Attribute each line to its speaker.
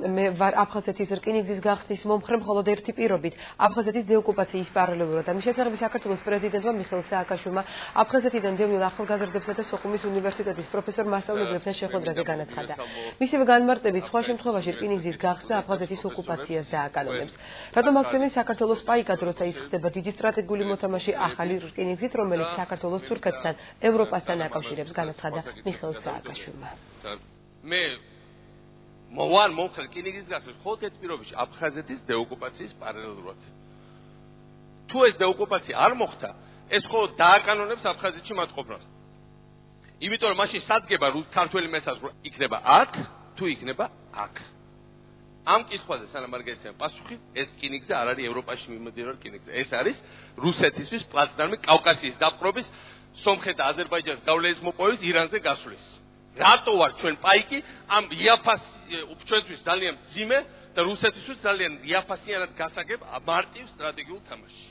Speaker 1: მე ვარ აფხაზეთის რკინიგზის გახსნის მომხრე მხოლოდ ერთი პირობით აფხაზეთის დეოკუპაციის პარალელურად. ამის შესახებ საქართველოს პრეზიდენტმა მიხეილ სააკაშვილმა აფხაზეთიდან დევნილ ახალგაზრდებსა და სოხუმის უნივერსიტეტის პროფესორ მასწავლებლებთან შეხვედრაზე განაცხადა. მისივე განმარტებით სხვა შემთხვევაში რკინიგზის გახსნა აფხაზეთის ოკუპაციას დააკანონებს. რატომ აქცევენ საქართველოს პაიკად, როცა ის ხდება დიდი სტრატეგიული მოთამაშე ახალი რკინიგზით, რომელიც საქართველოს თურქეთთან, ევროპასთან აკავშირებს, განაცხადა მიხეილ სააკაშვილმა.
Speaker 2: მე მოვარ მომხრე რკინიგზის გახსნას მხოლოდ ერთ პირობებში აფხაზეთის დეოკუპაციის პარალელურად. თუ ეს დეოკუპაცია არ მოხდა, ეს მხოლოდ დააკანონებს აფხაზეთში მათ ყოფნას. იმიტომ რომ მაშინ სადგება ქართველი მესაზღვრე იქნება აქ, თუ იქნება აქ. ამ კითხვაზე სანამ არ გაიცემ პასუხი, ეს რკინიგზა არ არის ევროპაში მიმდინარე რკინიგზა. ეს არის რუსეთისთვის პლაცდარმი კავკასიის დაპყრობის, სომხეთ და აზერბაიჯანს გავლენის მოპოვების, ირანზე გასვლის. რატო ვარ ჩვენ პაიკი ამ იაფას ჩვენთვის ძალიან მძიმე და რუსეთისთვის ძალიან იაფასიანად გასაგებ მარტივ სტრატეგიულ თამაშში.